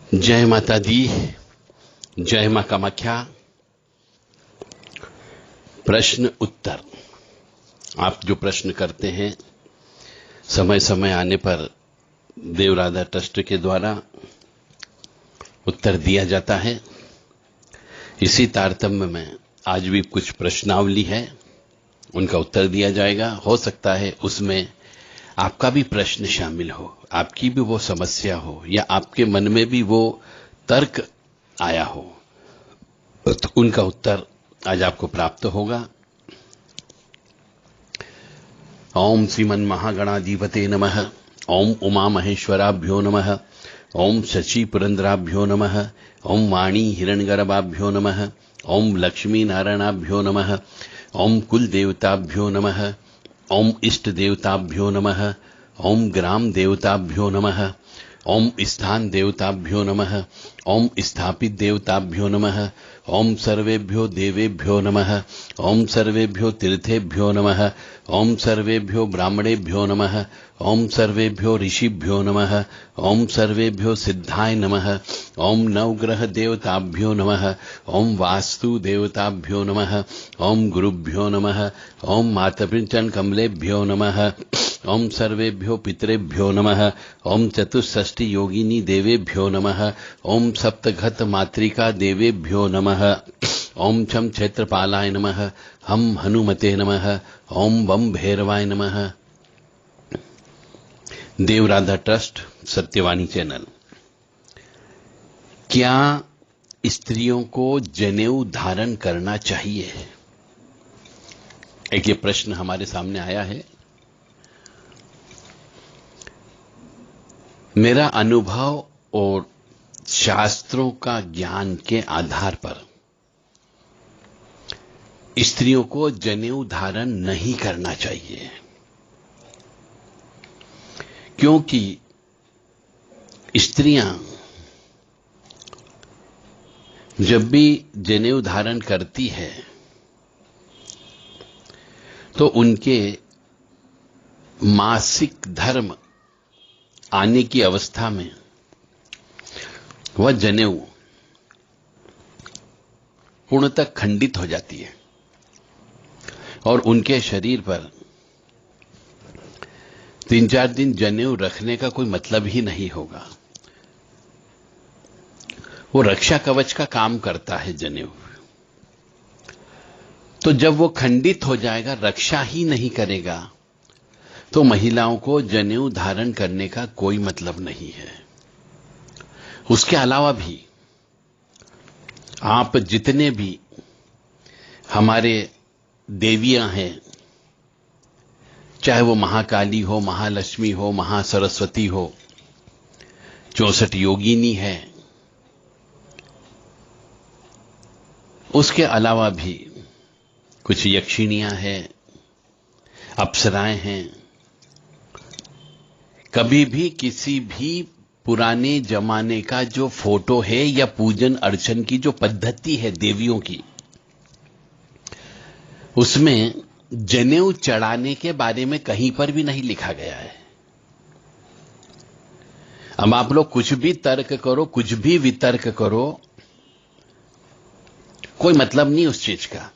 जय माता दी, जय मां कामाख्या। प्रश्न उत्तर। आप जो प्रश्न करते हैं समय समय आने पर देवराधा ट्रस्ट के द्वारा उत्तर दिया जाता है। इसी तारतम्य में आज भी कुछ प्रश्नावली है, उनका उत्तर दिया जाएगा। हो सकता है उसमें आपका भी प्रश्न शामिल हो, आपकी भी वो समस्या हो, या आपके मन में भी वो तर्क आया हो, तो उनका उत्तर आज आपको प्राप्त होगा। ओम श्रीमन महागणाधिपते नमः। ओम उमा महेश्वराभ्यो नमः। ओम शशि पुरंदराभ्यो नमः। ओम वाणी हिरण्यगर्भाभ्यो नमः। ओम लक्ष्मी नारायणाभ्यो नमः। ओम कुल देवताभ्यो नमः। ओम इष्ट देवताभ्यो नमः। ओम ग्राम देवताभ्यो नमः। ओम स्थान देवताभ्यो नमः। ओम स्थापित देवताभ्यो नमः। ओम सर्वेभ्यो देवेभ्यो नमः। ओम सर्वेभ्यो तीर्थेभ्यो नमः। ओम सर्वेभ्यो ब्राह्मणेभ्यो नमः। ओम सर्वेभ्यो ऋषिभ्यो नमः। ओम सर्वेभ्यो सिद्धाय नमः। ओम नवग्रह देवताभ्यो नमः। ओम वास्तु देवताभ्यो नमः। ओम गुरुभ्यो नमः। ओम मातृपिंचन कमलेभ्यो नमः। ओम सर्वेभ्यो पितरेभ्यो नमः। ओम चतुष्षष्टि योगिनी देवेभ्यो नमः। ओम सप्तघत मातृका देवेभ्यो नमः। ओम छम क्षेत्रपालाय नमः। हम हनुमते नमः। ओम बम भैरवाय नमः। देवराधा ट्रस्ट सत्यवाणी चैनल। क्या स्त्रियों को जनेऊ धारण करना चाहिए? एक ये प्रश्न हमारे सामने आया है। मेरा अनुभव और शास्त्रों का ज्ञान के आधार पर स्त्रियों को जनेऊ धारण नहीं करना चाहिए, क्योंकि स्त्रियां जब भी जनेऊ धारण करती है तो उनके मासिक धर्म आने की अवस्था में वह जनेऊ पूर्णतः खंडित हो जाती है और उनके शरीर पर 3-4 दिन जनेऊ रखने का कोई मतलब ही नहीं होगा। वो रक्षा कवच का काम करता है जनेऊ। तो जब वो खंडित हो जाएगा, रक्षा ही नहीं करेगा, तो महिलाओं को जनेऊ धारण करने का कोई मतलब नहीं है। उसके अलावा भी आप जितने भी हमारे देवियां हैं, चाहे वो महाकाली हो, महालक्ष्मी हो, महासरस्वती हो, 64 योगिनी है, उसके अलावा भी कुछ यक्षिणियां हैं, अप्सराएं हैं। कभी भी किसी भी पुराने जमाने का जो फोटो है या पूजन अर्चन की जो पद्धति है देवियों की, उसमें जनेऊ चढ़ाने के बारे में कहीं पर भी नहीं लिखा गया है। अब आप लोग कुछ भी तर्क करो, कुछ भी वितर्क करो, कोई मतलब नहीं उस चीज का।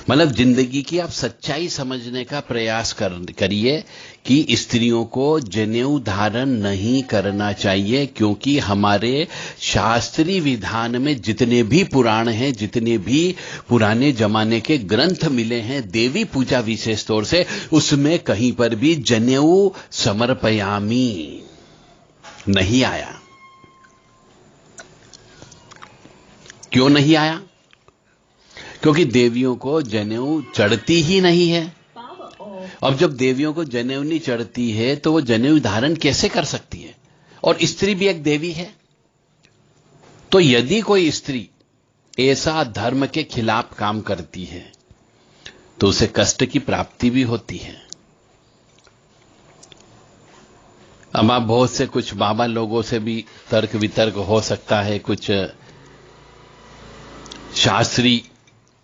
मतलब जिंदगी की आप सच्चाई समझने का प्रयास करिए कि स्त्रियों को जनेऊ धारण नहीं करना चाहिए, क्योंकि हमारे शास्त्रीय विधान में जितने भी पुराण हैं, जितने भी पुराने जमाने के ग्रंथ मिले हैं देवी पूजा विशेष तौर से, उसमें कहीं पर भी जनेऊ समर्पयामी नहीं आया। क्यों नहीं आया? क्योंकि देवियों को जनेऊ चढ़ती ही नहीं है। अब जब देवियों को जनेऊ नहीं चढ़ती है तो वो जनेऊ धारण कैसे कर सकती है? और स्त्री भी एक देवी है। तो यदि कोई स्त्री ऐसा धर्म के खिलाफ काम करती है तो उसे कष्ट की प्राप्ति भी होती है। अब आप बहुत से कुछ बाबा लोगों से भी तर्क वितर्क हो सकता है, कुछ शास्त्री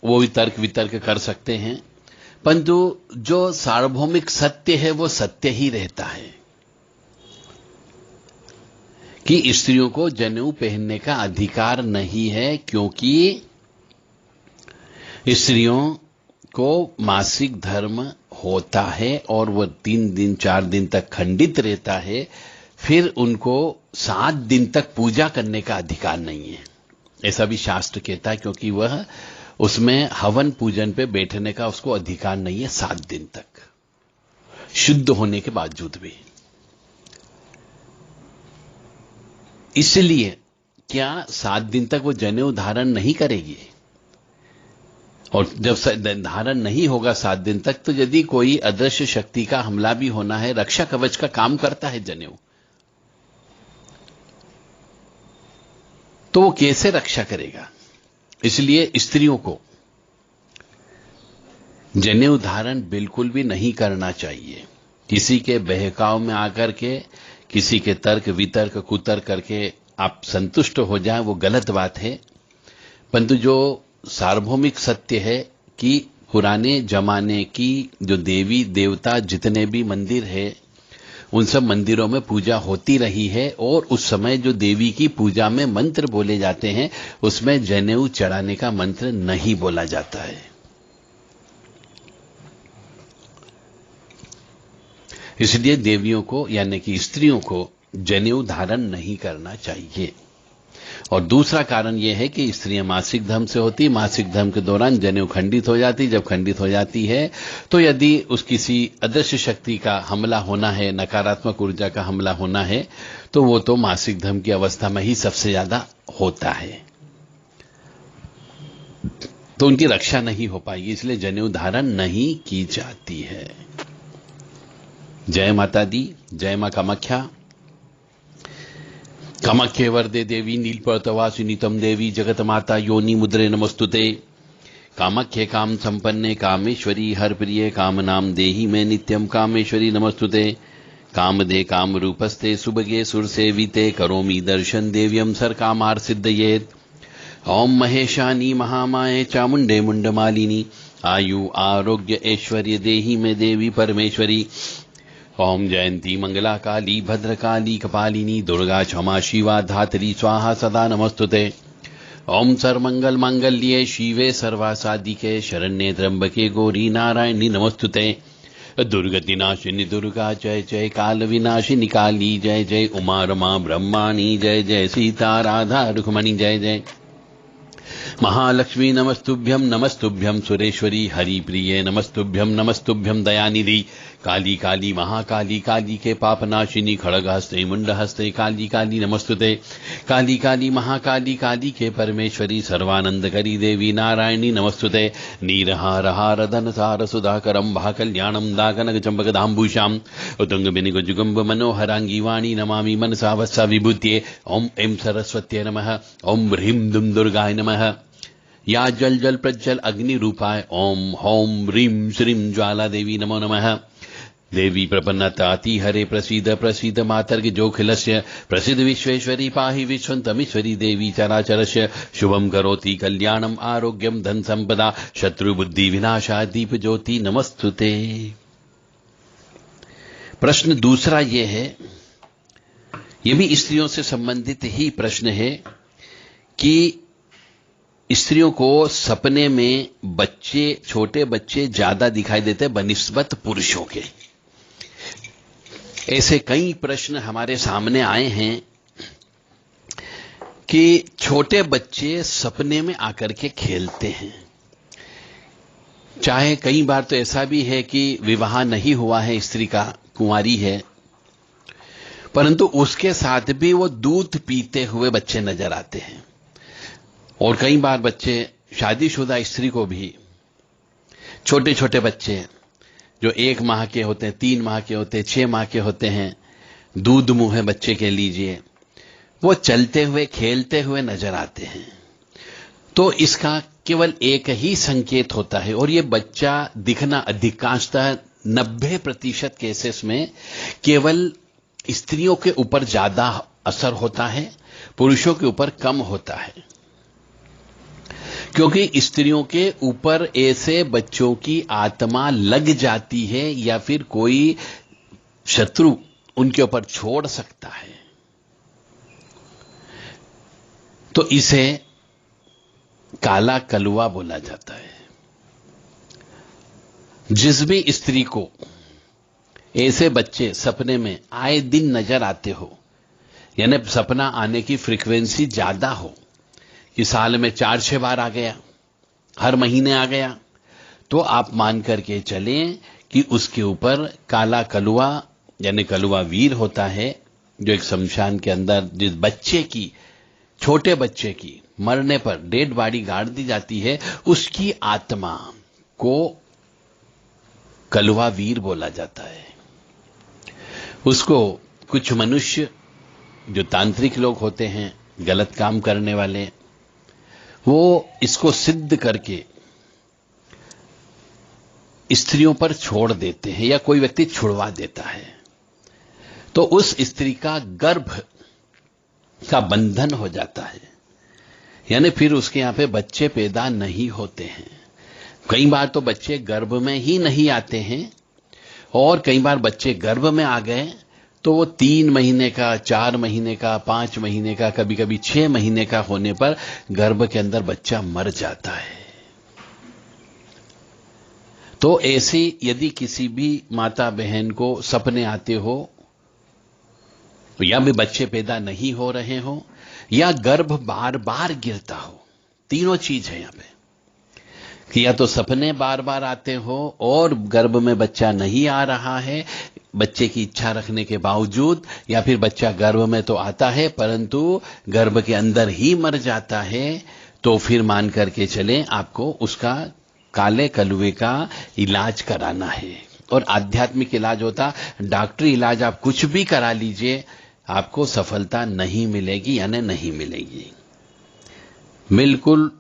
वो भी तर्क वितर्क कर सकते हैं, परंतु जो सार्वभौमिक सत्य है वो सत्य ही रहता है। कि स्त्रियों को जनेऊ पहनने का अधिकार नहीं है, क्योंकि स्त्रियों को मासिक धर्म होता है और वह 3 दिन 4 दिन तक खंडित रहता है, फिर उनको 7 दिन तक पूजा करने का अधिकार नहीं है, ऐसा भी शास्त्र कहता है, क्योंकि वह उसमें हवन पूजन पे बैठने का उसको अधिकार नहीं है 7 दिन तक, शुद्ध होने के बावजूद भी। इसलिए क्या 7 दिन तक वो जनेऊ धारण नहीं करेगी? और जब धारण नहीं होगा 7 दिन तक, तो यदि कोई अदृश्य शक्ति का हमला भी होना है, रक्षा कवच का काम करता है जनेऊ, तो वो कैसे रक्षा करेगा? इसलिए स्त्रियों को जनेऊ धारण बिल्कुल भी नहीं करना चाहिए। किसी के बहकाव में आकर के, किसी के तर्क वितर्क कुतर्क करके आप संतुष्ट हो जाएं, वो गलत बात है। परंतु जो सार्वभौमिक सत्य है कि पुराने जमाने की जो देवी देवता जितने भी मंदिर है, उन सब मंदिरों में पूजा होती रही है, और उस समय जो देवी की पूजा में मंत्र बोले जाते हैं, उसमें जनेऊ चढ़ाने का मंत्र नहीं बोला जाता है। इसलिए देवियों को यानी कि स्त्रियों को जनेऊ धारण नहीं करना चाहिए। और दूसरा कारण यह है कि स्त्रियां मासिक धर्म से होती, मासिक धर्म के दौरान जनेऊ खंडित हो जाती। जब खंडित हो जाती है तो यदि उस किसी अदृश्य शक्ति का हमला होना है, नकारात्मक ऊर्जा का हमला होना है, तो वो तो मासिक धर्म की अवस्था में ही सबसे ज्यादा होता है, तो उनकी रक्षा नहीं हो पाएगी, इसलिए जनेऊ धारण नहीं की जाती है। जय माता दी, जय मां कामाख्या। कामाख्ये वरदे देवी नीलपर्वतवासिनी तम देवी जगत माता योनि मुद्रे नमस्तुते। कामाख्ये काम संपन्ने कामेश्वरी हर प्रिय काम नाम देहि में नित्यम कामेश्वरी नमस्तुते। कामदे काम रूपस्ते सुभगे सुर सेविते करोमि दर्शन देव्यम सर कामार सिद्धयेत। ओम महेशानी महामाये चामुंडे मुंडमालिनी आयु आरोग्य ऐश्वर्य देहि में देवी परमेश्वरी। ओम जयंती मंगला काली भद्रकाली कपालिनी दुर्गा क्षमा शिवा धात्री स्वाहा सदा नमस्तुते। ओम सर्वमंगल मांगल्ये शिवे सर्वासादिके शरण्ये त्र्यंबके गौरी नारायणी नमस्तुते। दुर्गति नाशिनी दुर्गा जय जय, काल विनाशिनी काली जय जय, उमा रमा ब्रह्माणी जय जय, सीता राधा रुक्मणी जय जय। महालक्ष्मी नमस्तुभ्यं सुरेश्वरी हरिप्रिये नमस्तुभ्यं दयानिधि। काली काली महाकाली काली के पापनाशिनी खड़गहस्ते मुंडहस्ते काली काली नमस्तुते। काली काली महाकाली काली के परमेश्वरी सर्वानंदकरी देवी नारायणी नमस्तुते। नीरहार धन सार सुधाकरं भा कल्याणं दाकनक चंपकदाम्बुषाम् उतुंग बिनिग जुगंब मनोहरांगी वाणी नमामि मनसा वत्सा विभूत्ये। ओम ऐं सरस्वत्यै नमः। ओम ह्रीं दुं दुर्गाय नमः। या जल जल प्रज्वल अग्नि रूपाय ओम हौम ह्रीं श्रीं ज्वाला देवी नमो नमः। देवी प्रपन्नताति हरे प्रसीद प्रसीद मातर्ग जोखिलस्य प्रसिद्ध विश्वेश्वरी पाहि विश्वन्तमीश्वरी देवी चराचरस्य शुभं करोति कल्याणं आरोग्यं धन संपदा शत्रु बुद्धि विनाशा दीप ज्योति नमस्तुते। प्रश्न दूसरा ये है, ये भी स्त्रियों से संबंधित ही प्रश्न है कि स्त्रियों को सपने में बच्चे, छोटे बच्चे ज्यादा दिखाई देते बनिस्बत पुरुषों के। ऐसे कई प्रश्न हमारे सामने आए हैं कि छोटे बच्चे सपने में आकर के खेलते हैं। चाहे कई बार तो ऐसा भी है कि विवाह नहीं हुआ है, स्त्री का कुंवारी है, परंतु उसके साथ भी वो दूध पीते हुए बच्चे नजर आते हैं। और कई बार बच्चे, शादीशुदा स्त्री को भी छोटे छोटे बच्चे जो 1 माह के होते हैं, 3 माह के होते हैं, 6 माह के होते हैं, दूध मुंह है बच्चे के लीजिए, वो चलते हुए खेलते हुए नजर आते हैं। तो इसका केवल एक ही संकेत होता है, और ये बच्चा दिखना अधिकांशतः 90% केसेस में केवल स्त्रियों के ऊपर ज्यादा असर होता है, पुरुषों के ऊपर कम होता है। क्योंकि स्त्रियों के ऊपर ऐसे बच्चों की आत्मा लग जाती है या फिर कोई शत्रु उनके ऊपर छोड़ सकता है। तो इसे काला कलुआ बोला जाता है। जिस भी स्त्री को ऐसे बच्चे सपने में आए दिन नजर आते हो, यानी सपना आने की फ्रीक्वेंसी ज्यादा हो कि साल में 4-6 बार आ गया, हर महीने आ गया, तो आप मान करके चलें कि उसके ऊपर काला कलुआ यानी कलुआ वीर होता है, जो एक शमशान के अंदर जिस बच्चे की, छोटे बच्चे की मरने पर डेड बॉडी गाड़ दी जाती है, उसकी आत्मा को कलुआ वीर बोला जाता है। उसको कुछ मनुष्य जो तांत्रिक लोग होते हैं, गलत काम करने वाले, वो इसको सिद्ध करके स्त्रियों पर छोड़ देते हैं या कोई व्यक्ति छुड़वा देता है, तो उस स्त्री का गर्भ का बंधन हो जाता है, यानी फिर उसके यहां पे बच्चे पैदा नहीं होते हैं। कई बार तो बच्चे गर्भ में ही नहीं आते हैं, और कई बार बच्चे गर्भ में आ गए तो वो 3 महीने का, 4 महीने का, 5 महीने का, कभी कभी 6 महीने का होने पर गर्भ के अंदर बच्चा मर जाता है। तो ऐसी यदि किसी भी माता बहन को सपने आते हो, या भी बच्चे पैदा नहीं हो रहे हो, या गर्भ बार बार गिरता हो, तीनों चीज है यहां पे, कि या तो सपने बार बार आते हो और गर्भ में बच्चा नहीं आ रहा है बच्चे की इच्छा रखने के बावजूद, या फिर बच्चा गर्भ में तो आता है परंतु गर्भ के अंदर ही मर जाता है, तो फिर मान करके चलें आपको उसका काले कलुए का इलाज कराना है। और आध्यात्मिक इलाज होता, डॉक्टरी इलाज आप कुछ भी करा लीजिए, आपको सफलता नहीं मिलेगी, यानी नहीं मिलेगी। बिल्कुल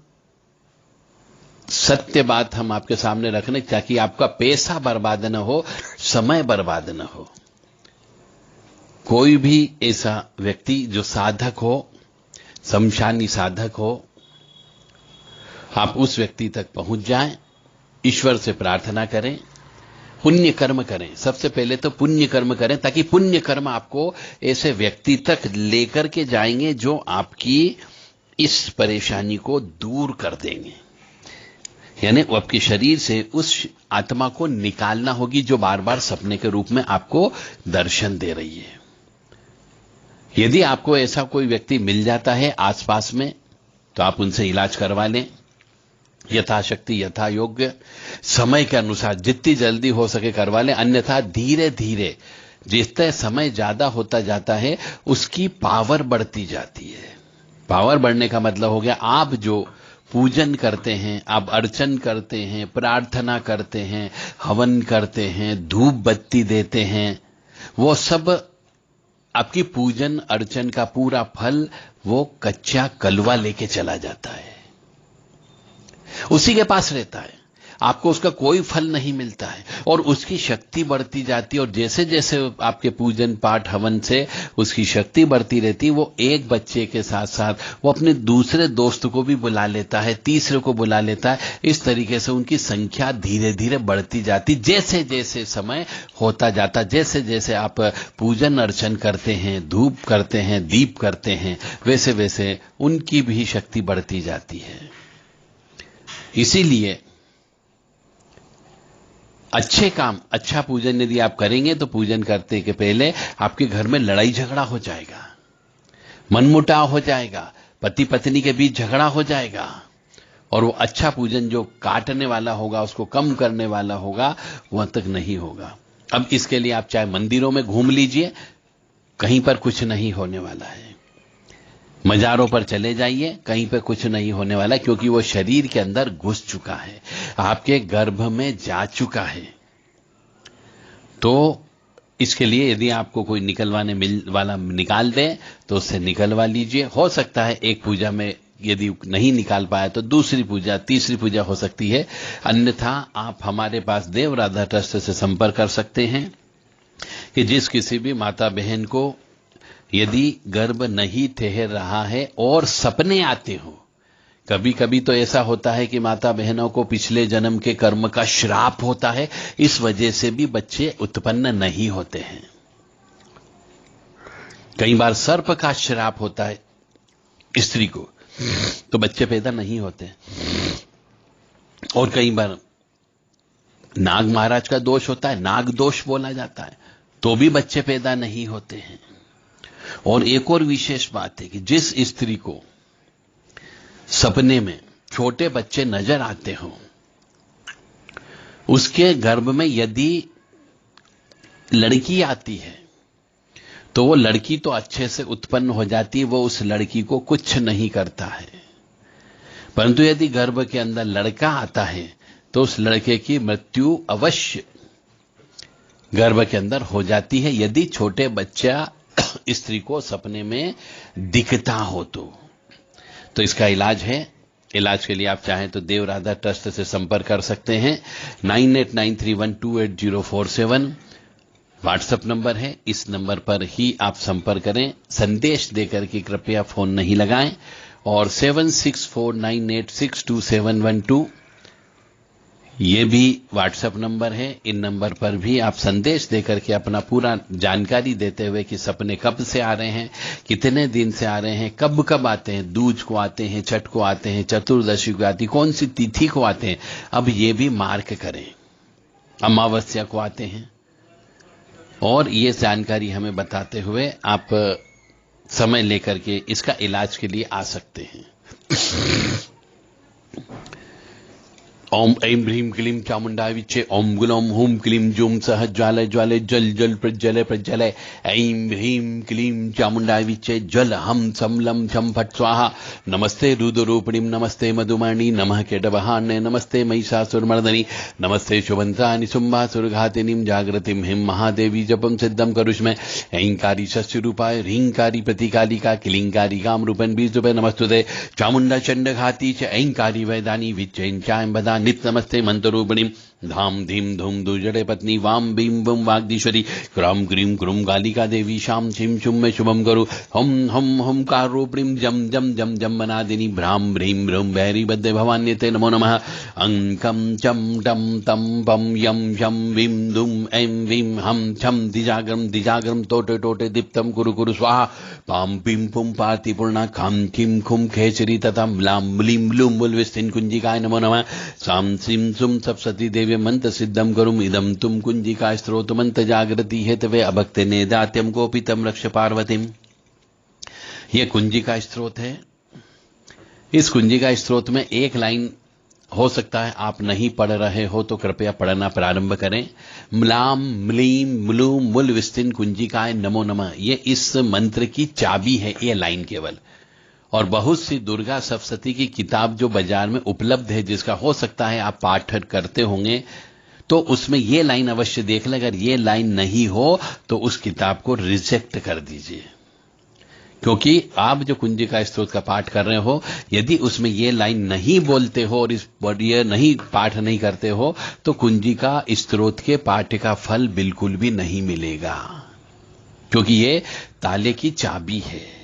सत्य बात हम आपके सामने रखने, ताकि आपका पैसा बर्बाद न हो, समय बर्बाद न हो। कोई भी ऐसा व्यक्ति जो साधक हो, शमशानी साधक हो, आप उस व्यक्ति तक पहुंच जाएं, ईश्वर से प्रार्थना करें, पुण्य कर्म करें। सबसे पहले तो पुण्य कर्म करें, ताकि पुण्य कर्म आपको ऐसे व्यक्ति तक लेकर के जाएंगे जो आपकी इस परेशानी को दूर कर देंगे। यानी वो आपके शरीर से उस आत्मा को निकालना होगी जो बार बार सपने के रूप में आपको दर्शन दे रही है। यदि आपको ऐसा कोई व्यक्ति मिल जाता है आसपास में, तो आप उनसे इलाज करवा लें, यथाशक्ति यथा योग्य समय के अनुसार जितनी जल्दी हो सके करवा लें। अन्यथा धीरे धीरे जितना समय ज्यादा होता जाता है उसकी पावर बढ़ती जाती है। पावर बढ़ने का मतलब हो गया, आप जो पूजन करते हैं, आप अर्चन करते हैं, प्रार्थना करते हैं, हवन करते हैं, धूप बत्ती देते हैं, वो सब आपकी पूजन अर्चन का पूरा फल वो कच्चा कलवा लेके चला जाता है, उसी के पास रहता है। आपको उसका कोई फल नहीं मिलता है और उसकी शक्ति बढ़ती जाती है। और जैसे जैसे आपके पूजन पाठ हवन से उसकी शक्ति बढ़ती रहती है, वो एक बच्चे के साथ साथ वो अपने दूसरे दोस्त को भी बुला लेता है, तीसरे को बुला लेता है। इस तरीके से उनकी संख्या धीरे धीरे बढ़ती जाती। जैसे जैसे समय होता जाता, जैसे जैसे आप पूजन अर्चन करते हैं, धूप करते हैं, दीप करते हैं, वैसे वैसे उनकी भी शक्ति बढ़ती जाती है। इसीलिए अच्छे काम, अच्छा पूजन यदि आप करेंगे तो पूजन करते के पहले आपके घर में लड़ाई झगड़ा हो जाएगा, मनमुटाव हो जाएगा, पति पत्नी के बीच झगड़ा हो जाएगा, और वो अच्छा पूजन जो काटने वाला होगा, उसको कम करने वाला होगा, वहां तक नहीं होगा। अब इसके लिए आप चाहे मंदिरों में घूम लीजिए, कहीं पर कुछ नहीं होने वाला है। मजारों पर चले जाइए, कहीं पे कुछ नहीं होने वाला, क्योंकि वो शरीर के अंदर घुस चुका है, आपके गर्भ में जा चुका है। तो इसके लिए यदि आपको कोई निकलवाने वाला निकाल दे तो उससे निकलवा लीजिए। हो सकता है एक पूजा में यदि नहीं निकाल पाया तो दूसरी पूजा, तीसरी पूजा हो सकती है। अन्यथा आप हमारे पास देव राधा ट्रस्ट से संपर्क कर सकते हैं कि जिस किसी भी माता बहन को यदि गर्भ नहीं ठहर रहा है और सपने आते हो, कभी कभी तो ऐसा होता है कि माता बहनों को पिछले जन्म के कर्म का श्राप होता है, इस वजह से भी बच्चे उत्पन्न नहीं होते हैं। कई बार सर्प का श्राप होता है स्त्री को, तो बच्चे पैदा नहीं होते। और कई बार नाग महाराज का दोष होता है, नाग दोष बोला जाता है, तो भी बच्चे पैदा नहीं होते हैं। और एक और विशेष बात है कि जिस स्त्री को सपने में छोटे बच्चे नजर आते हो, उसके गर्भ में यदि लड़की आती है तो वो लड़की तो अच्छे से उत्पन्न हो जाती है, वो उस लड़की को कुछ नहीं करता है। परंतु यदि गर्भ के अंदर लड़का आता है तो उस लड़के की मृत्यु अवश्य गर्भ के अंदर हो जाती है, यदि छोटे बच्चा स्त्री को सपने में दिखता हो तो इसका इलाज है। इलाज के लिए आप चाहें तो देव राधा ट्रस्ट से संपर्क कर सकते हैं। 9893128047 व्हाट्सएप नंबर है, इस नंबर पर ही आप संपर्क करें। संदेश देकर के कृपया फोन नहीं लगाएं। और 7649862712 ये भी व्हाट्सएप नंबर है। इन नंबर पर भी आप संदेश देकर के अपना पूरा जानकारी देते हुए कि सपने कब से आ रहे हैं, कितने दिन से आ रहे हैं, कब कब आते हैं, दूज को आते हैं, छठ को आते हैं, चतुर्दशी को आती, कौन सी तिथि को आते हैं, अब ये भी मार्क करें, अमावस्या को आते हैं। और ये जानकारी हमें बताते हुए आप समय लेकर के इसका इलाज के लिए आ सकते हैं। ओम ऐं ह्रीं क्लीं चामुंडाय विच्चे, ओम गुलम हुम क्लीं जूम सह ज्वालय ज्वालय जल जल प्रज्वलय प्रज्वलय, ऐं ह्रीं क्लीं चामुंडाय विच्चे, जल हम समलम छम फट स्वाहा। नमस्ते रुद्ररूपिणीं, नमस्ते मधुमणि, नमः केटवहान्य, नमस्ते महिषासुरमर्दनि, नमस्ते शुभंत्रानि शुंभासुरघातिनीं, जागृतिं हिं महादेवी जपम सिद्धम करुष्मे। ऐंकारी शस्यरूपाय ह्रींकारी प्रतिकालिका क्लींकारी कामरूपन बीजरूपे नमस्तुते। चामुंडा चंडघाती च ऐंकारी वैदानी विच्चैं चायं बदा नित नमस्ते मंत्ररूपिणीं, धाम धीम धूम दुजड़े पत्नी वाम भीम बुम वाग्दीश्वरी, क्राम क्रीम क्रुम कालिका देवी शाम छिम शुम में शुभम करो। हम हम कार रूपिणीं जम जम जम जम मनादिनी, भ्राम भ्रीम भ्रूम भैरी बद्दे भवान्यते नमो नमः। अंकम चम टम तम पम यम शम विम दुम ऐं वीम हम छम दिजागरम दिजागरम टोटे टोटे दीप्तम कुरु कुरु स्वाहा। पाम पिम पुम पार्ति पूर्णा खाम किम खुम खेचरी तथा म्लाम ब्लीम ब्लूम बुल विस्तिन कुंजिकाय नमो नमः। साम सिम सुम सप्तशती देवी मंत्र सिद्धम करुम इदम तुम कुंजिका स्त्रोत मंत्र जागृति हेतवे अभक्ते ने दात्यम गोपितम रक्ष पार्वतीम। यह कुंजिका स्त्रोत है। इस कुंजिका स्त्रोत में एक लाइन हो सकता है आप नहीं पढ़ रहे हो तो कृपया पढ़ना प्रारंभ करें। म्लाम म्लीम म्लूम मुल विस्तिन कुंजिकाय नमो नमः, ये इस मंत्र की चाबी है, ये लाइन केवल। और बहुत सी दुर्गा सप्तशती की किताब जो बाजार में उपलब्ध है, जिसका हो सकता है आप पाठ करते होंगे, तो उसमें ये लाइन अवश्य देख लें। अगर ये लाइन नहीं हो तो उस किताब को रिजेक्ट कर दीजिए, क्योंकि आप जो कुंजिका स्त्रोत का पाठ कर रहे हो, यदि उसमें ये लाइन नहीं बोलते हो और इस ये नहीं पाठ नहीं करते हो तो कुंजिका स्त्रोत के पाठ का फल बिल्कुल भी नहीं मिलेगा, क्योंकि ये ताले की चाबी है।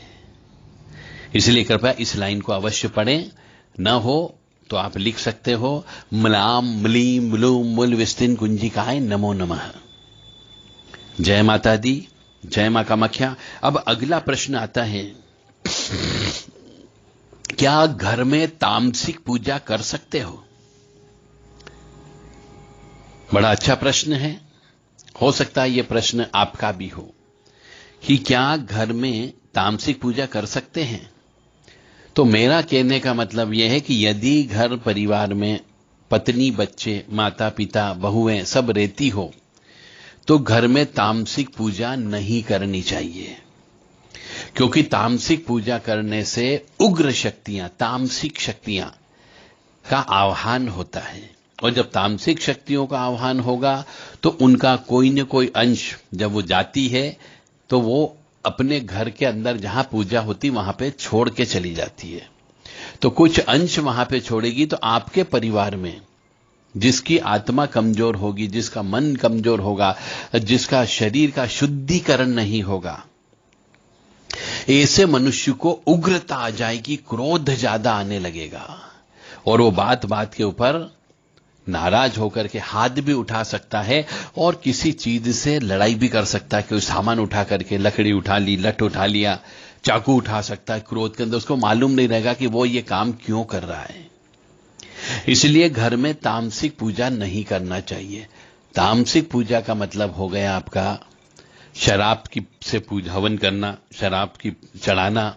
इसलिए कृपया इस लाइन को अवश्य पढ़ें। न हो तो आप लिख सकते हो म्लाम म्लीम म्लूम मुल विस्तिन कुंजिकाय नमो नमः। जय माता दी, जय मां कामाख्या। अब अगला प्रश्न आता है, क्या घर में तामसिक पूजा कर सकते हो? बड़ा अच्छा प्रश्न है। हो सकता है यह प्रश्न आपका भी हो कि क्या घर में तामसिक पूजा कर सकते हैं। तो मेरा कहने का मतलब यह है कि यदि घर परिवार में पत्नी, बच्चे, माता पिता, बहुएं सब रहती हो तो घर में तामसिक पूजा नहीं करनी चाहिए, क्योंकि तामसिक पूजा करने से उग्र शक्तियां, तामसिक शक्तियां का आह्वान होता है। और जब तामसिक शक्तियों का आह्वान होगा तो उनका कोई न कोई अंश जब वो जाती है तो वो अपने घर के अंदर जहां पूजा होती वहां पे छोड़ के चली जाती है। तो कुछ अंश वहां पे छोड़ेगी तो आपके परिवार में जिसकी आत्मा कमजोर होगी, जिसका मन कमजोर होगा, जिसका शरीर का शुद्धिकरण नहीं होगा, ऐसे मनुष्य को उग्रता आ जाएगी, क्रोध ज्यादा आने लगेगा और वो बात बात के ऊपर नाराज होकर के हाथ भी उठा सकता है और किसी चीज से लड़ाई भी कर सकता है। कोई सामान उठा करके, लकड़ी उठा ली, लठ उठा लिया, चाकू उठा सकता है क्रोध के अंदर, उसको मालूम नहीं रहेगा कि वो ये काम क्यों कर रहा है। इसलिए घर में तामसिक पूजा नहीं करना चाहिए। तामसिक पूजा का मतलब हो गया आपका शराब की से पूजा हवन करना, शराब की चढ़ाना,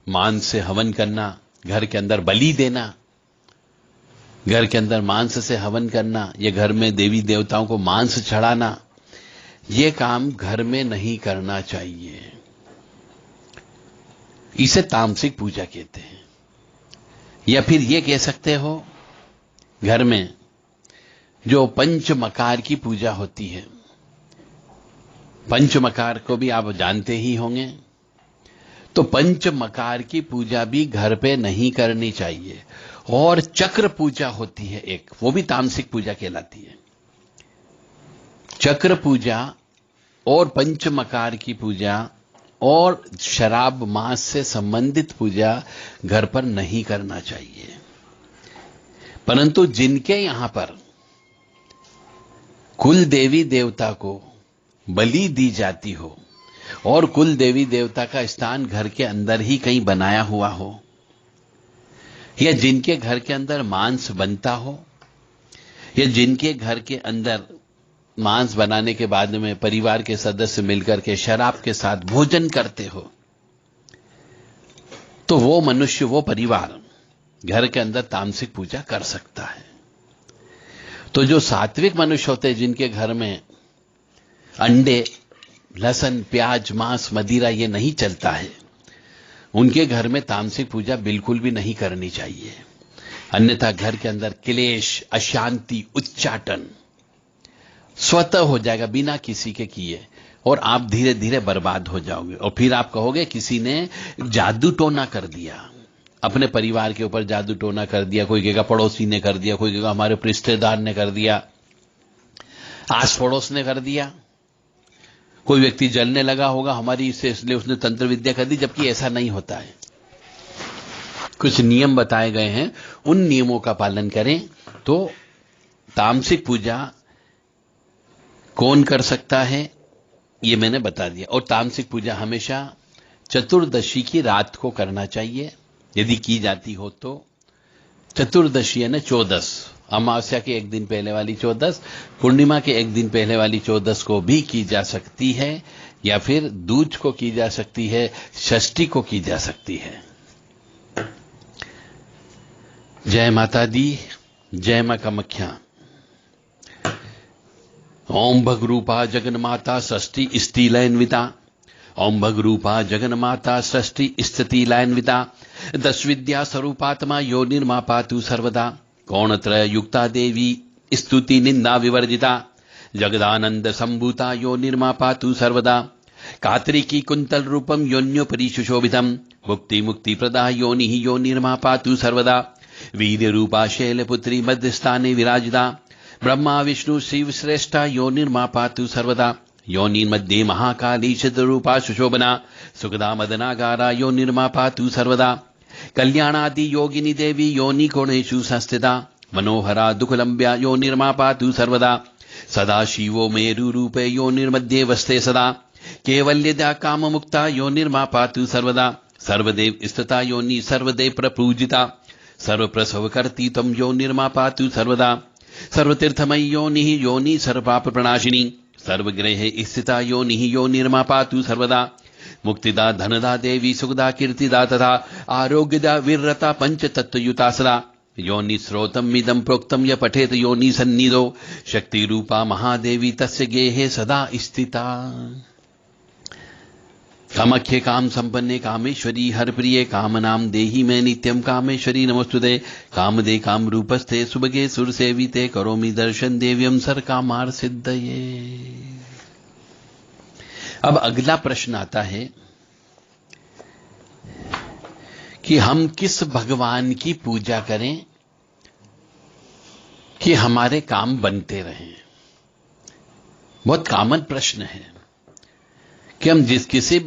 मांस से हवन करना, घर के अंदर बलि देना, घर के अंदर मांस से हवन करना, ये घर में देवी देवताओं को मांस चढ़ाना, ये काम घर में नहीं करना चाहिए। इसे तामसिक पूजा कहते हैं। या फिर ये कह सकते हो घर में जो पंचमकार की पूजा होती है, पंचमकार को भी आप जानते ही होंगे, तो पंचमकार की पूजा भी घर पे नहीं करनी चाहिए। और चक्र पूजा होती है एक, वो भी तामसिक पूजा कहलाती है। चक्र पूजा और पंचमकार की पूजा और शराब मांस से संबंधित पूजा घर पर नहीं करना चाहिए। परंतु जिनके यहां पर कुल देवी देवता को बलि दी जाती हो और कुल देवी देवता का स्थान घर के अंदर ही कहीं बनाया हुआ हो, या जिनके घर के अंदर मांस बनता हो, या जिनके घर के अंदर मांस बनाने के बाद में परिवार के सदस्य मिलकर के शराब के साथ भोजन करते हो, तो वो मनुष्य, वो परिवार घर के अंदर तामसिक पूजा कर सकता है। तो जो सात्विक मनुष्य होते हैं, जिनके घर में अंडे, लहसुन, प्याज, मांस, मदिरा ये नहीं चलता है, उनके घर में तामसिक पूजा बिल्कुल भी नहीं करनी चाहिए। अन्यथा घर के अंदर क्लेश, अशांति, उच्चाटन स्वतः हो जाएगा बिना किसी के किए, और आप धीरे धीरे बर्बाद हो जाओगे। और फिर आप कहोगे किसी ने जादू टोना कर दिया, अपने परिवार के ऊपर जादू टोना कर दिया। कोई कहेगा पड़ोसी ने कर दिया, कोई कहेगा हमारे रिश्तेदार ने कर दिया, आस पड़ोस ने कर दिया। कोई व्यक्ति जलने लगा होगा हमारी इससे, इसलिए उसने तंत्र विद्या कर दी, जबकि ऐसा नहीं होता है। कुछ नियम बताए गए हैं, उन नियमों का पालन करें तो तामसिक पूजा कौन कर सकता है ये मैंने बता दिया। और तामसिक पूजा हमेशा चतुर्दशी की रात को करना चाहिए, यदि की जाती हो तो। चतुर्दशी है ना, 14, अमावस्या के एक दिन पहले वाली 14, पूर्णिमा के एक दिन पहले वाली 14 को भी की जा सकती है, या फिर दूज को की जा सकती है, षष्ठी को की जा सकती है। जय माता दी, जय मां कामाख्या। ओम भगरूपा जगन्माता षष्ठी स्थितिलयन्विता, ओम भगरूपा जगन्माता षष्ठी स्थितिलयन्विता, दश विद्या स्वरूपात्मा यो निर्मा पातु सर्वदा, कोणत्रय युक्ता देवी स्तुति निंदा विवर्जिता, जगदानंद संभूता यो निर्मा पातु सर्वदा, कात्रिकी कुंतल रूपम योन्योपरि सुशोभितम, मुक्ति मुक्ति प्रदा योनि यो निर्मा पातु सर्वदा, वीर रूपा शैलपुत्री मध्यस्थाने विराजिता, ब्रह्मा विष्णु शिव श्रेष्ठा यो निर्मा पातु सर्वदा, योनि मध्ये महाकाली चिद्रूपा सुशोभना, सुखदा मदनागारा यो निर्मा पातु सर्वदा, कल्याणादि योगिनी देवी योनि कोणेषु संस्थिता, मनोहरा दुःखलम्ब्या यो निर्मा पातु सर्वदा, सदा शिवो मेरु रूपे यो निर्मध्ये वस्ते सदा, केवल्यदा काम मुक्ता यो निर्मा पातु सर्वदा, सर्वदेव स्थिता योनि सर्वदेव प्रपूजिता, सर्वप्रसव करती तम यो निर्मा पातु सर्वदा, सर्वतीर्थमयी योनि योनि सर्वपाप प्रणाशिनी, सर्वग्रह स्थिता योनि यो निर्मा पातु सर्वदा, मुक्तिदा धनदा देवी सुखदा कीर्तिदा तथा आरोग्यदा वीरता पंच तत्वयुता सदा, योनि स्रोतम इदं प्रोक्तम य पठेत योनि सन्निधो, शक्ति रूपा महादेवी तस्य गेहे सदा स्थिता। कामाख्ये काम संपन्ने कामेश्वरी हरप्रिये कामनाम देहि में नित्यम कामेश्वरी नमोस्तुते, कामदे काम रूपस्थे सुभगे सुरसेविते, करोमि दर्शन देव्यम सर कामार सिद्धये। अब अगला प्रश्न आता है कि हम किस भगवान की पूजा करें कि हमारे काम बनते रहें। बहुत कॉमन प्रश्न है कि हम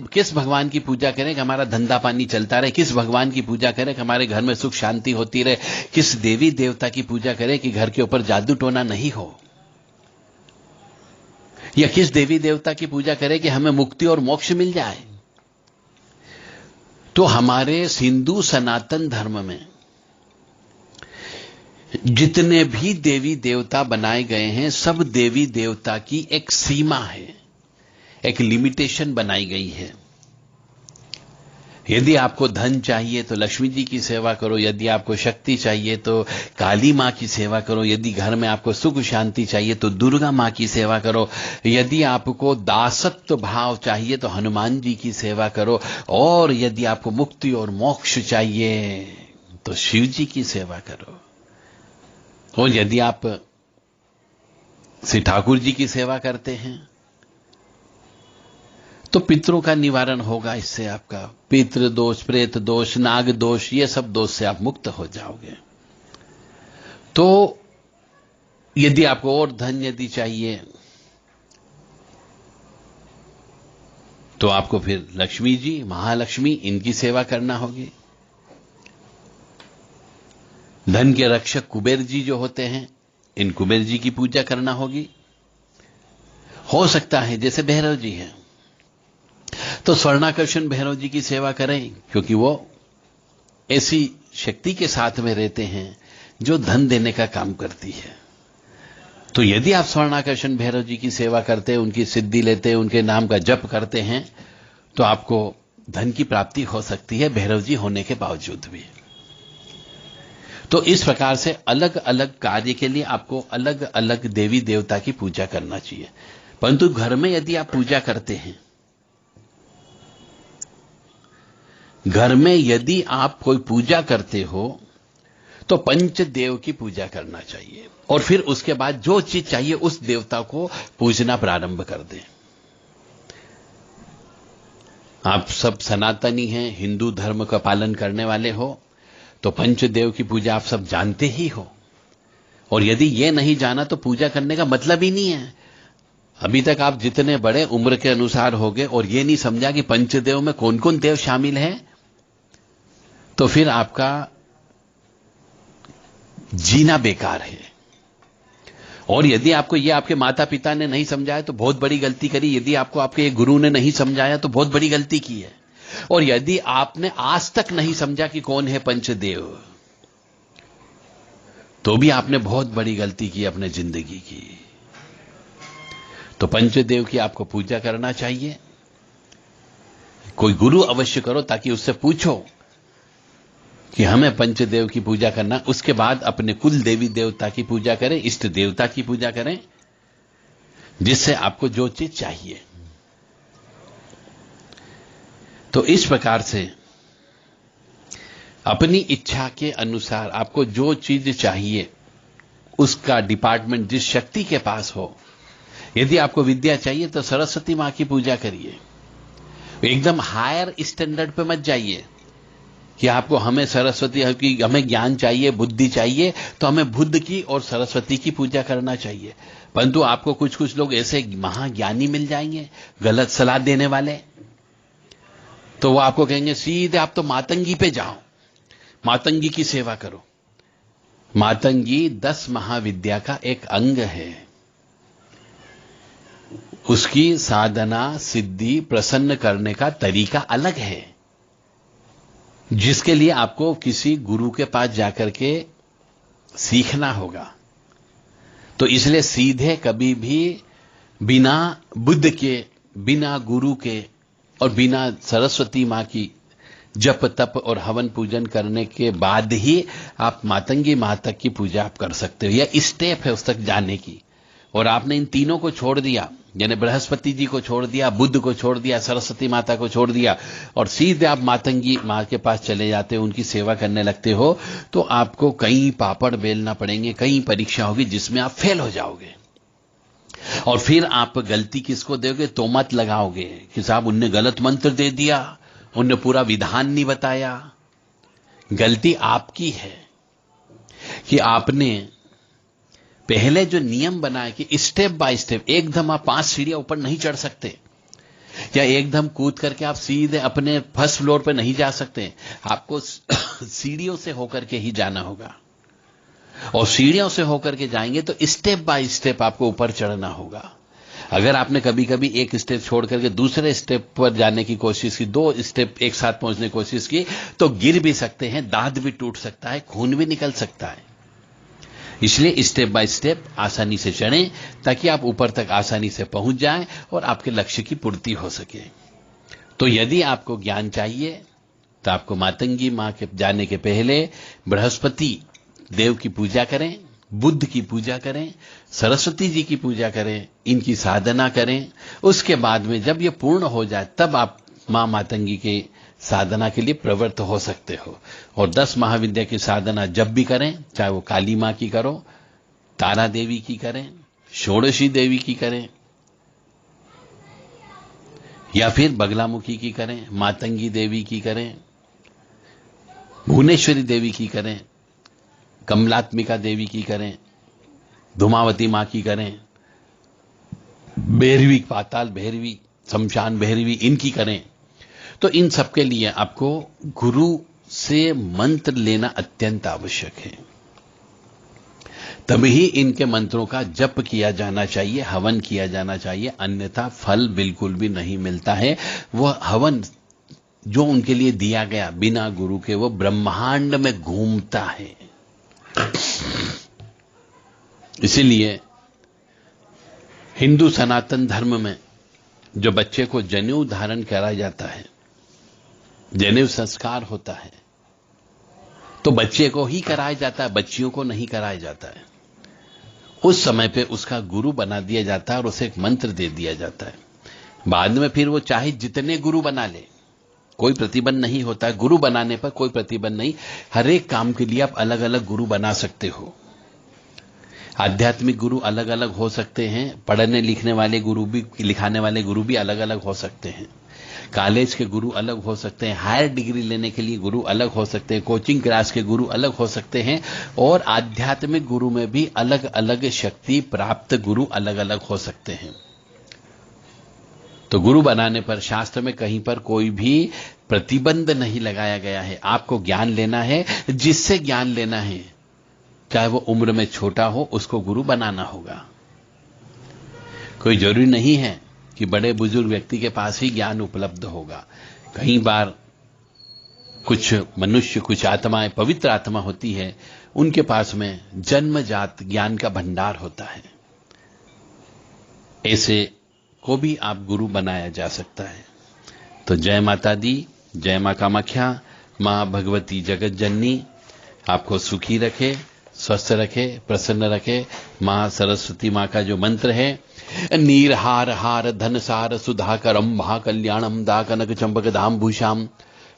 किस भगवान की पूजा करें कि हमारा धंधा पानी चलता रहे, किस भगवान की पूजा करें कि हमारे घर में सुख शांति होती रहे, किस देवी देवता की पूजा करें कि घर के ऊपर जादू टोना नहीं हो, या किस देवी देवता की पूजा करें कि हमें मुक्ति और मोक्ष मिल जाए। तो हमारे हिंदू सनातन धर्म में जितने भी देवी देवता बनाए गए हैं, सब देवी देवता की एक सीमा है, एक लिमिटेशन बनाई गई है। यदि आपको धन चाहिए तो लक्ष्मी जी की सेवा करो, यदि आपको शक्ति चाहिए तो काली मां की सेवा करो, यदि घर में आपको सुख शांति चाहिए तो दुर्गा मां की सेवा करो, यदि आपको दासत्व भाव चाहिए तो हनुमान जी की सेवा करो, और यदि आपको मुक्ति और मोक्ष चाहिए तो शिव जी की सेवा करो। और यदि आप श्री ठाकुर जी की सेवा करते हैं तो पितरों का निवारण होगा। इससे आपका पितृ दोष, प्रेत दोष, नाग दोष, ये सब दोष से आप मुक्त हो जाओगे। तो यदि आपको और धन यदि चाहिए तो आपको फिर लक्ष्मी जी, महालक्ष्मी, इनकी सेवा करना होगी। धन के रक्षक कुबेर जी जो होते हैं, इन कुबेर जी की पूजा करना होगी। हो सकता है जैसे भैरव जी हैं तो स्वर्णाकर्षण भैरव जी की सेवा करें, क्योंकि वो ऐसी शक्ति के साथ में रहते हैं जो धन देने का काम करती है। तो यदि आप स्वर्णाकर्षण भैरव जी की सेवा करते हैं, उनकी सिद्धि लेते हैं, उनके नाम का जप करते हैं, तो आपको धन की प्राप्ति हो सकती है भैरव जी होने के बावजूद भी। तो इस प्रकार से अलग अलग कार्य के लिए आपको अलग अलग देवी देवता की पूजा करना चाहिए। परंतु घर में यदि आप पूजा करते हैं, घर में यदि आप कोई पूजा करते हो तो पंचदेव की पूजा करना चाहिए, और फिर उसके बाद जो चीज चाहिए उस देवता को पूजना प्रारंभ कर दें। आप सब सनातनी हैं, हिंदू धर्म का पालन करने वाले हो, तो पंचदेव की पूजा आप सब जानते ही हो। और यदि यह नहीं जाना तो पूजा करने का मतलब ही नहीं है। अभी तक आप जितने बड़े उम्र के अनुसार हो गए और यह नहीं समझा कि पंचदेव में कौन कौन देव शामिल हैं, तो फिर आपका जीना बेकार है। और यदि आपको यह आपके माता पिता ने नहीं समझाया तो बहुत बड़ी गलती करी। यदि आपको आपके गुरु ने नहीं समझाया तो बहुत बड़ी गलती की है। और यदि आपने आज तक नहीं समझा कि कौन है पंचदेव, तो भी आपने बहुत बड़ी गलती की अपने जिंदगी की। तो पंचदेव की आपको पूजा करना चाहिए। कोई गुरु अवश्य करो, ताकि उससे पूछो कि हमें पंचदेव की पूजा करना। उसके बाद अपने कुल देवी देवता की पूजा करें, इष्ट देवता की पूजा करें, जिससे आपको जो चीज चाहिए। तो इस प्रकार से अपनी इच्छा के अनुसार आपको जो चीज चाहिए उसका डिपार्टमेंट जिस शक्ति के पास हो। यदि आपको विद्या चाहिए तो सरस्वती मां की पूजा करिए। एकदम हायर स्टैंडर्ड पे मत जाइए कि आपको हमें सरस्वती की, हमें ज्ञान चाहिए, बुद्धि चाहिए, तो हमें बुद्ध की और सरस्वती की पूजा करना चाहिए। परंतु आपको कुछ कुछ लोग ऐसे महाज्ञानी मिल जाएंगे, गलत सलाह देने वाले, तो वो आपको कहेंगे सीधे आप तो मातंगी पे जाओ, मातंगी की सेवा करो। मातंगी 10 महाविद्या का एक अंग है। उसकी साधना, सिद्धि, प्रसन्न करने का तरीका अलग है, जिसके लिए आपको किसी गुरु के पास जाकर के सीखना होगा। तो इसलिए सीधे कभी भी बिना बुद्ध के, बिना गुरु के और बिना सरस्वती मां की जप तप और हवन पूजन करने के बाद ही आप मातंगी मां तक की पूजा आप कर सकते हो। यह स्टेप है उस तक जाने की। और आपने इन तीनों को छोड़ दिया, यानी बृहस्पति जी को छोड़ दिया, बुद्ध को छोड़ दिया, सरस्वती माता को छोड़ दिया, और सीधे आप मातंगी मां के पास चले जाते हो, उनकी सेवा करने लगते हो, तो आपको कई पापड़ बेलना पड़ेंगे, कई परीक्षा होगी जिसमें आप फेल हो जाओगे। और फिर आप गलती किसको दोगे? तो मत लगाओगे कि साहब उनने गलत मंत्र दे दिया, उनने पूरा विधान नहीं बताया। गलती आपकी है कि आपने पहले जो नियम बनाया कि स्टेप बाय स्टेप, एकदम आप 5 सीढ़ियां ऊपर नहीं चढ़ सकते, या एकदम कूद करके आप सीधे अपने फर्स्ट फ्लोर पे नहीं जा सकते। आपको सीढ़ियों से होकर के ही जाना होगा, और सीढ़ियों से होकर के जाएंगे तो स्टेप बाय स्टेप आपको ऊपर चढ़ना होगा। अगर आपने कभी कभी एक स्टेप छोड़ करके दूसरे स्टेप पर जाने की कोशिश की, 2 स्टेप एक साथ पहुंचने की कोशिश की, तो गिर भी सकते हैं, दांत भी टूट सकता है, खून भी निकल सकता है। इसलिए स्टेप बाय स्टेप आसानी से चढ़ें ताकि आप ऊपर तक आसानी से पहुंच जाएं और आपके लक्ष्य की पूर्ति हो सके। तो यदि आपको ज्ञान चाहिए तो आपको मातंगी मां के जाने के पहले बृहस्पति देव की पूजा करें, बुद्ध की पूजा करें, सरस्वती जी की पूजा करें, इनकी साधना करें। उसके बाद में जब ये पूर्ण हो जाए तब आप मां मातंगी के साधना के लिए प्रवृत्त हो सकते हो। और 10 महाविद्या की साधना जब भी करें, चाहे वो काली मां की करो, तारा देवी की करें, षोडशी देवी की करें, या फिर बगलामुखी की करें, मातंगी देवी की करें, भुवनेश्वरी देवी की करें, कमलात्मिका देवी की करें, धूमावती मां की करें, भैरवी, पाताल भैरवी, शमशान भैरवी, इनकी करें, तो इन सबके लिए आपको गुरु से मंत्र लेना अत्यंत आवश्यक है। तभी इनके मंत्रों का जप किया जाना चाहिए, हवन किया जाना चाहिए, अन्यथा फल बिल्कुल भी नहीं मिलता है। वह हवन जो उनके लिए दिया गया बिना गुरु के वो ब्रह्मांड में घूमता है। इसीलिए हिंदू सनातन धर्म में जो बच्चे को जनेऊ धारण कराया जाता है, जनेऊ संस्कार होता है, तो बच्चे को ही कराया जाता है, बच्चियों को नहीं कराया जाता है। उस समय पे उसका गुरु बना दिया जाता है और उसे एक मंत्र दे दिया जाता है। बाद में फिर वो चाहे जितने गुरु बना ले, कोई प्रतिबंध नहीं होता है। गुरु बनाने पर कोई प्रतिबंध नहीं। हर एक काम के लिए आप अलग अलग गुरु बना सकते हो। आध्यात्मिक गुरु अलग अलग हो सकते हैं, पढ़ने लिखने वाले गुरु भी, लिखाने वाले गुरु भी अलग अलग हो सकते हैं, कॉलेज के गुरु अलग हो सकते हैं, हायर डिग्री लेने के लिए गुरु अलग हो सकते हैं, कोचिंग क्लास के गुरु अलग हो सकते हैं, और आध्यात्मिक गुरु में भी अलग अलग शक्ति प्राप्त गुरु अलग अलग हो सकते हैं। तो गुरु बनाने पर शास्त्र में कहीं पर कोई भी प्रतिबंध नहीं लगाया गया है। आपको ज्ञान लेना है, जिससे ज्ञान लेना है, चाहे वो उम्र में छोटा हो, उसको गुरु बनाना होगा। कोई जरूरी नहीं है कि बड़े बुजुर्ग व्यक्ति के पास ही ज्ञान उपलब्ध होगा। कई बार कुछ मनुष्य, कुछ आत्माएं, पवित्र आत्मा होती है, उनके पास में जन्मजात ज्ञान का भंडार होता है। ऐसे को भी आप गुरु बनाया जा सकता है। तो जय माता दी, जय मां कामाख्या, मां भगवती जगत जननी आपको सुखी रखे, स्वस्थ रखे, प्रसन्न रखे। मां सरस्वती मां का जो मंत्र है, नीर हार हार धन सार सुधाकर अम्भा कल्याणम दा कनक चंपक धाम भूषाम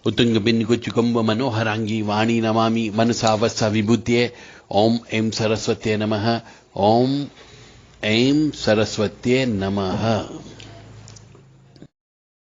उत्तुंग बिंदु चुकुंब मनोहरांगी वाणी नमामि मनसा वत्सा विभूत्ये। ओम ऐं सरस्वत्ये नमः। ओम ऐं सरस्वत्ये नमः।